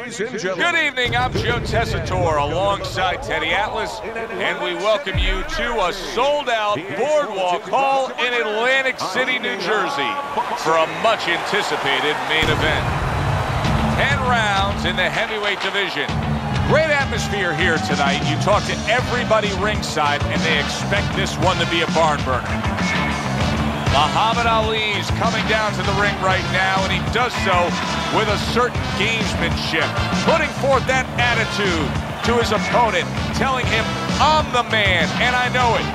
ladies and gentlemen. Good evening, I'm Joe Tessitore alongside Teddy Atlas, and we welcome you to a sold-out Boardwalk Hall in Atlantic City, New Jersey for a much-anticipated main event. 10 rounds in the heavyweight division. Great atmosphere here tonight. You talk to everybody ringside, and they expect this one to be a barn burner. Muhammad Ali's coming down to the ring right now, and he does so with a certain gamesmanship, putting forth that attitude to his opponent, telling him, I'm the man, and I know it.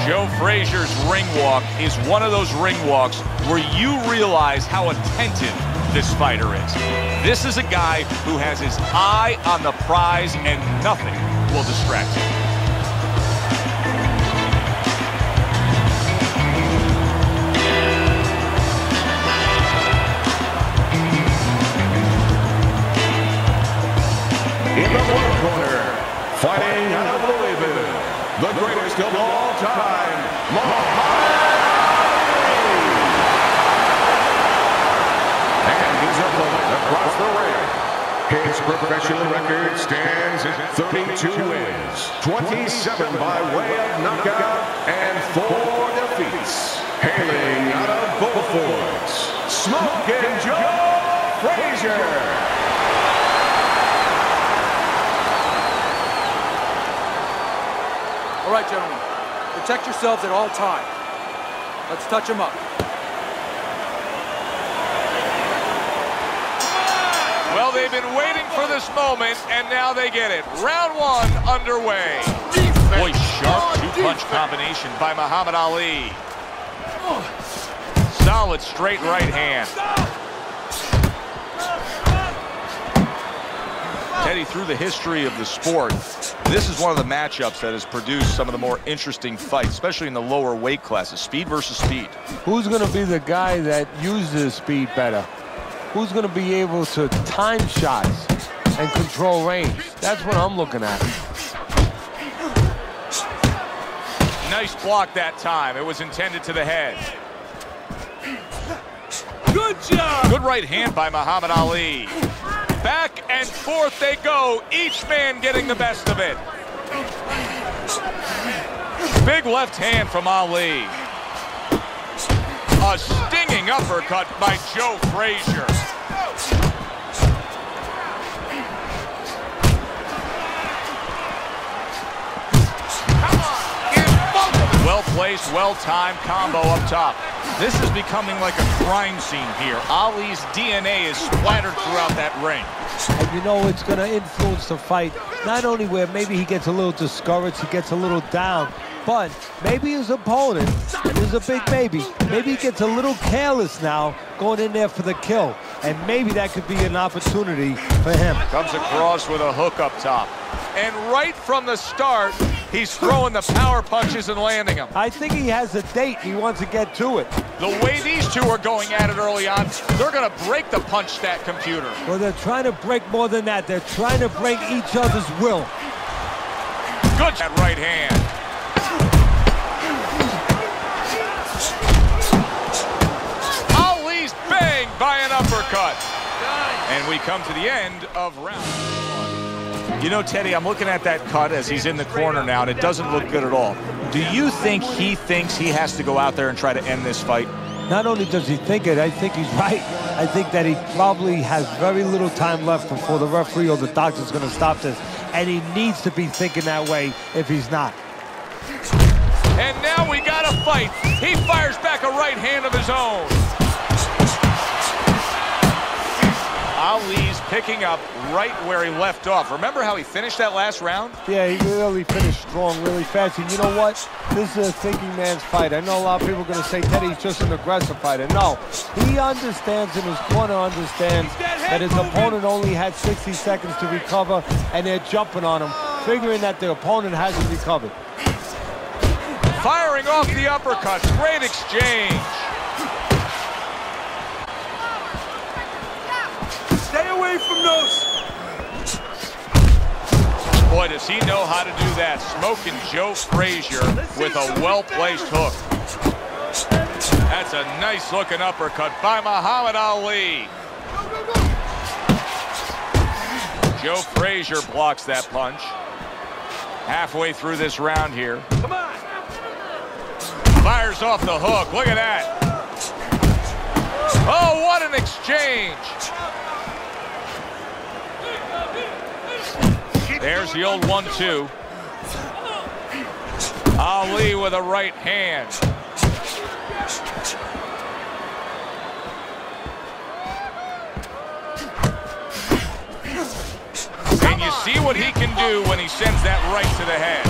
Joe Frazier's ring walk is one of those ring walks where you realize how attentive this fighter is. This is a guy who has his eye on the prize and nothing will distract him. In the one corner, fighting out of Louisville, the greatest of all time, Muhammad Ali. And his opponent across the ring. His professional record stands at 32 wins, 27 by way of knockout, and 4 defeats. Hailing out of Beaufort, Smoking Joe Frazier. All right, gentlemen, protect yourselves at all times. Let's touch them up. Well, they've been waiting for this moment, and now they get it. Round one underway. Boy, sharp two-punch combination by Muhammad Ali. Solid straight right hand. Teddy, through the history of the sport, this is one of the matchups that has produced some of the more interesting fights, especially in the lower weight classes, speed versus speed. Who's going to be the guy that uses speed better? Who's going to be able to time shots and control range? That's what I'm looking at. Nice block that time. It was intended to the head. Good job! Good right hand by Muhammad Ali. Back and forth they go, each man getting the best of it. Big left hand from Ali. A stinging uppercut by Joe Frazier. Well-placed, well-timed combo up top. This is becoming like a crime scene here. Ali's DNA is splattered throughout that ring. And you know it's going to influence the fight, not only where maybe he gets a little discouraged, he gets a little down, but maybe his opponent, and there's a big maybe he gets a little careless now going in there for the kill. And maybe that could be an opportunity for him. Comes across with a hook up top. And right from the start, he's throwing the power punches and landing them. I think he has a date. He wants to get to it. The way these two are going at it early on, they're going to break the punch stat computer. Well, they're trying to break more than that. They're trying to break each other's will. Good that right hand. Ali's banged by an uppercut. And we come to the end of round one. You know, Teddy, I'm looking at that cut as he's in the corner now, and it doesn't look good at all. Do you think he thinks he has to go out there and try to end this fight? Not only does he think it, I think he's right. I think that he probably has very little time left before the referee or the doctor's going to stop this. And he needs to be thinking that way if he's not. And now we got a fight. He fires back a right hand of his own. Ali's picking up right where he left off. Remember how he finished that last round? Yeah, he really finished strong, really fast. And you know what? This is a thinking man's fight. I know a lot of people are going to say Teddy's just an aggressive fighter. No, he understands, and his corner understands that his opponent only had 60 seconds to recover, and they're jumping on him, figuring that the opponent hasn't recovered. Firing off the uppercuts. Great exchange. Stay away from those. Boy, does he know how to do that. Smoking Joe Frazier with a well-placed hook. That's a nice-looking uppercut by Muhammad Ali. Joe Frazier blocks that punch. Halfway through this round here. Come on. Fires off the hook. Look at that. Oh, what an exchange. There's the old 1-2. Ali with a right hand. And you see what he can do when he sends that right to the head.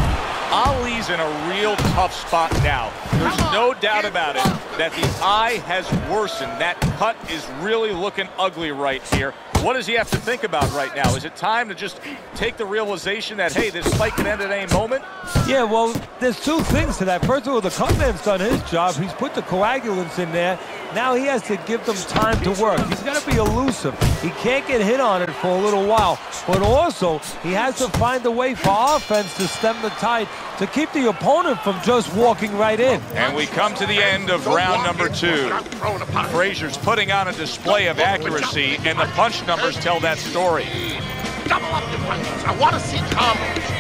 Ali's in a real tough spot now. There's no doubt about it that the eye has worsened. That cut is really looking ugly right here. What does he have to think about right now? Is it time to just take the realization that, hey, this fight can end at any moment? Yeah, well, there's two things to that. First of all, the cutman's done his job. He's put the coagulants in there. Now he has to give them time to work. He's got to be elusive. He can't get hit on it for a little while. But also, he has to find a way for offense to stem the tide, to keep the opponent from just walking right in. And we come to the end of round number 2. Frazier's putting on a display of accuracy, and the punch numbers tell that story. Double up your punches. I want to see combos.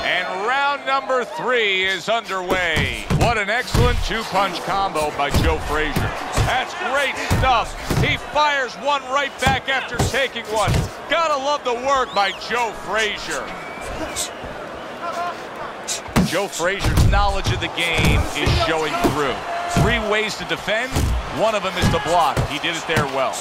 And round number 3 is underway. What an excellent two-punch combo by Joe Frazier. That's great stuff. He fires one right back after taking one. Gotta love the work by Joe Frazier. Joe Frazier's knowledge of the game is showing through. 3 ways to defend. One of them is to block. He did it there well.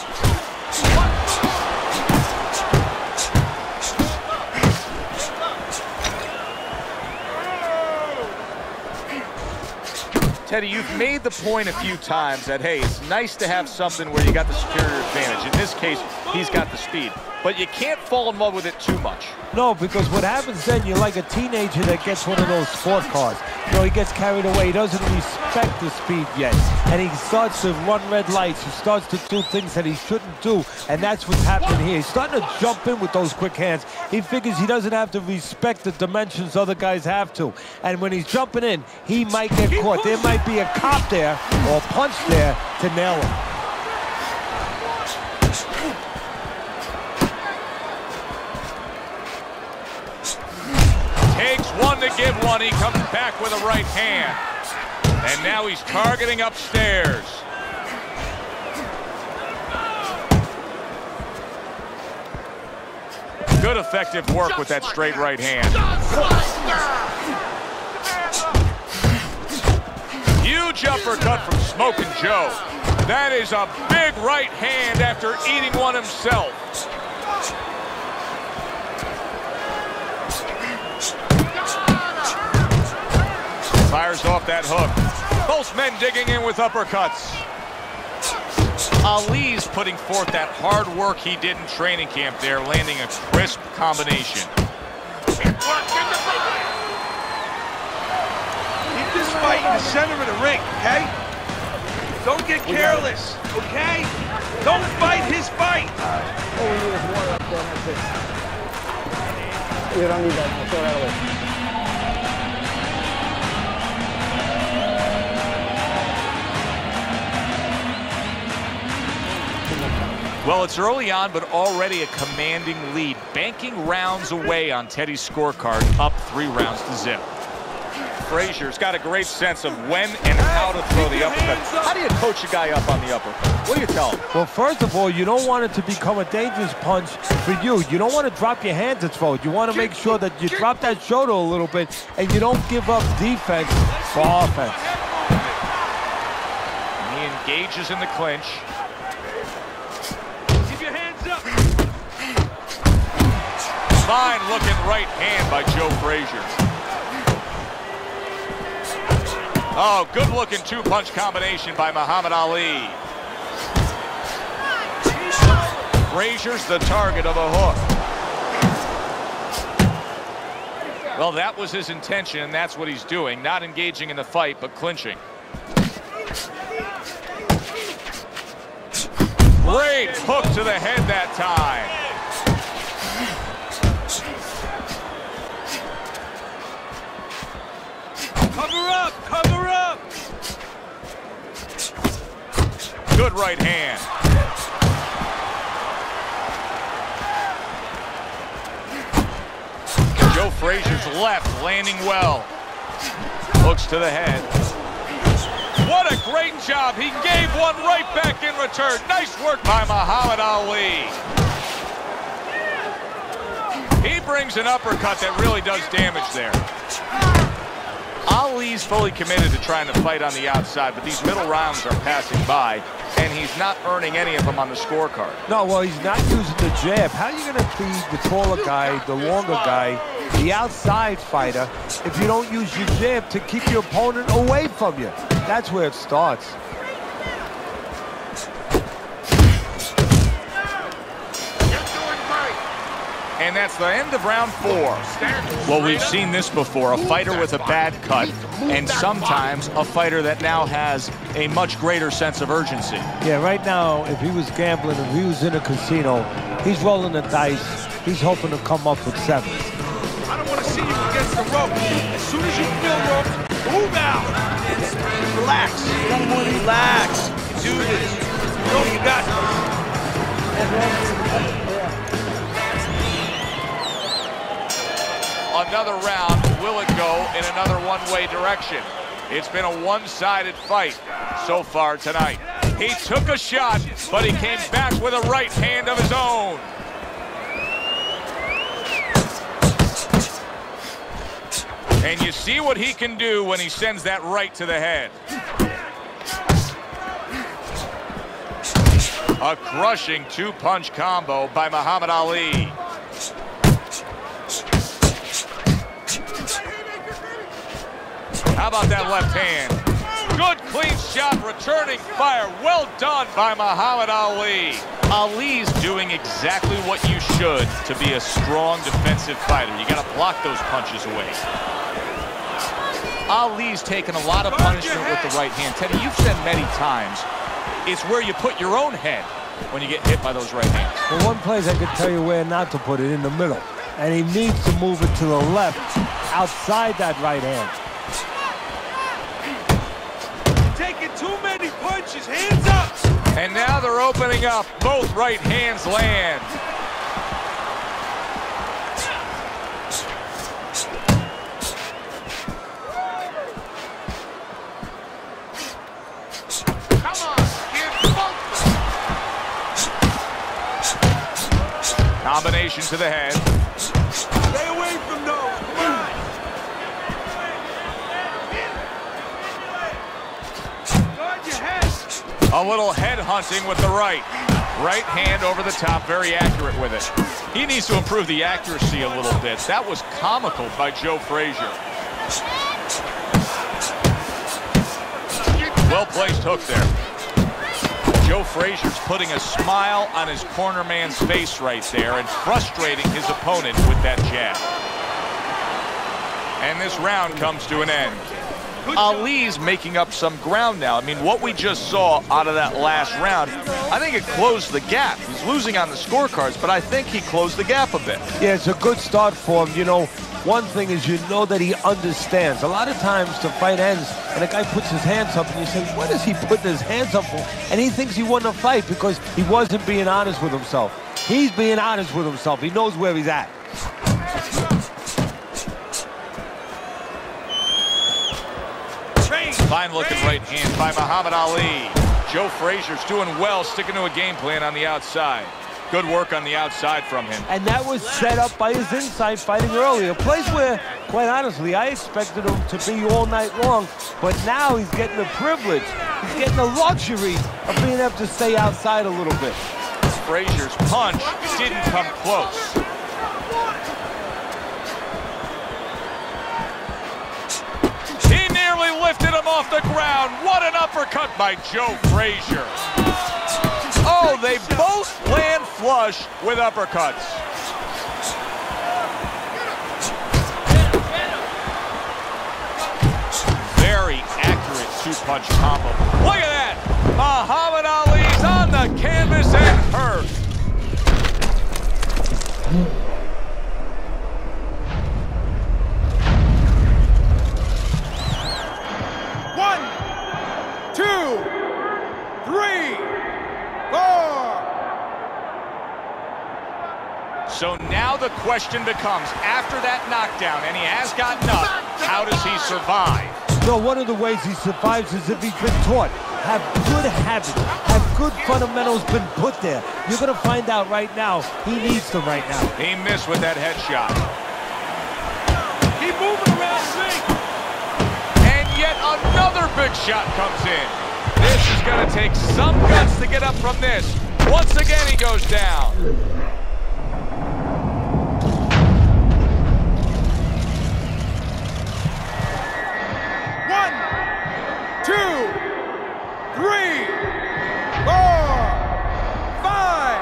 Teddy, you've made the point a few times that, hey, it's nice to have something where you got the superior advantage. In this case, he's got the speed. But you can't fall in love with it too much. No, because what happens then, you're like a teenager that gets one of those sport cars. You know, he gets carried away. He doesn't respect the speed yet. And he starts to run red lights. He starts to do things that he shouldn't do. And that's what's happening here. He's starting to jump in with those quick hands. He figures he doesn't have to respect the dimensions other guys have to. And when he's jumping in, he might get caught. There might be a cop there or a punch there to nail him. Takes one to give one. He comes back with a right hand. And now he's targeting upstairs. Good effective work with that straight right hand. Huge uppercut from Smoking Joe. That is a big right hand after eating one himself. Fires off that hook. Both men digging in with uppercuts. Ali's putting forth that hard work he did in training camp there, landing a crisp combination. Keep this fight in the center of the ring, okay? Don't get careless, okay? Don't fight his fight. All we need is water up there, that's it. You don't need that, I'll throw that away. Well, it's early on, but already a commanding lead. Banking rounds away on Teddy's scorecard, up 3 rounds to 0. Frazier's got a great sense of when and how to throw the uppercut. How do you coach a guy up on the uppercut? What do you tell him? Well, first of all, you don't want it to become a dangerous punch for you. You don't want to drop your hand to throw it. You want to make sure that you drop that shoulder a little bit and you don't give up defense for offense. And he engages in the clinch. Fine looking right hand by Joe Frazier. Oh, good looking 2-punch combination by Muhammad Ali. Frazier's the target of a hook. Well, that was his intention, and that's what he's doing. Not engaging in the fight, but clinching. Great hook to the head that time. Cover up, cover up. Good right hand. Joe Frazier's left landing well. Hooks to the head. What a great job. He gave one right back in return. Nice work by Muhammad Ali. He brings an uppercut that really does damage there. Ali's fully committed to trying to fight on the outside, but these middle rounds are passing by, and he's not earning any of them on the scorecard. No, well, he's not using the jab. How are you going to be the taller guy, the longer guy, the outside fighter, if you don't use your jab to keep your opponent away from you? That's where it starts. And that's the end of round 4. Well, we've seen this before, a fighter with a bad cut, and sometimes a fighter that now has a much greater sense of urgency. Yeah, right now, if he was gambling, if he was in a casino, he's rolling the dice. He's hoping to come up with 7s. I don't want to see you against the rope. As soon as you feel ropes, move out. Relax. Relax. You do this. You know you got Another round, will it go in another one-way direction? It's been a one-sided fight so far tonight. He took a shot, but he came back with a right hand of his own. And you see what he can do when he sends that right to the head. A crushing 2-punch combo by Muhammad Ali. How about that left hand? Good clean shot, returning fire. Well done by Muhammad Ali. Ali's doing exactly what you should to be a strong defensive fighter. You got to block those punches away. Ali's taken a lot of punishment with the right hand. Teddy, you've said many times, it's where you put your own head when you get hit by those right hands. Well, one place I could tell you where not to put it, in the middle. And he needs to move it to the left, outside that right hand. taking too many punches. Hands up. And now they're opening up. Both right hands land. Combination to the head. Stay away from those. Come on. Guard your head. A little head hunting with the right. Right hand over the top, very accurate with it. He needs to improve the accuracy a little bit. That was comical by Joe Frazier. Well-placed hook there. Joe Frazier's putting a smile on his corner man's face right there and frustrating his opponent with that jab. And this round comes to an end. Ali's making up some ground now. I mean, what we just saw out of that last round, I think it closed the gap. He's losing on the scorecards, but I think he closed the gap a bit. Yeah, it's a good start for him. You know, one thing is you know that he understands. A lot of times the fight ends and a guy puts his hands up and you say, what is he putting his hands up for? And he thinks he won the fight because he wasn't being honest with himself. He's being honest with himself. He knows where he's at. Fine looking right hand by Muhammad Ali. Joe Frazier's doing well, sticking to a game plan on the outside. Good work on the outside from him. And that was set up by his inside fighting earlier. A place where, quite honestly, I expected him to be all night long. But now he's getting the privilege. He's getting the luxury of being able to stay outside a little bit. Frazier's punch didn't come close. He nearly lifted him off the ground. What an uppercut by Joe Frazier. Oh, they both land flush with uppercuts. Very accurate two-punch combo. Look at that. Muhammad Ali's on the canvas and hurt. One, two, three, four. So now the question becomes, after that knockdown, and he has gotten up, how does he survive? So one of the ways he survives is if he's been taught. Have good habits, have good fundamentals been put there. You're going to find out right now, he needs them right now. He missed with that headshot. Keep moving around the ring. And yet another big shot comes in. This is going to take some guts to get up from this. Once again, he goes down. One, two, three, four, five,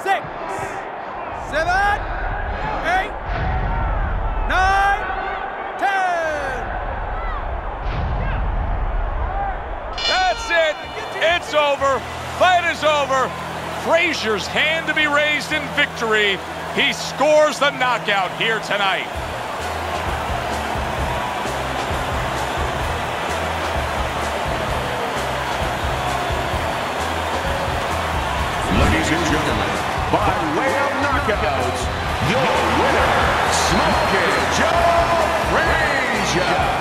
6, 7, 8, 9, 10. That's it. It's over. Fight is over. Frazier's hand to be raised in victory. He scores the knockout here tonight. Ladies and gentlemen, by way of knockouts, your winner, Smoking Joe Frazier.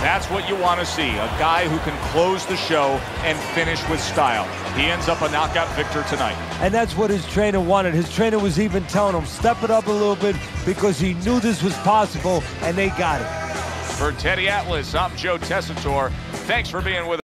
That's what you want to see, a guy who can close the show and finish with style. He ends up a knockout victor tonight. And that's what his trainer wanted. His trainer was even telling him, step it up a little bit, because he knew this was possible, and they got it. For Teddy Atlas, I'm Joe Tessitore. Thanks for being with us.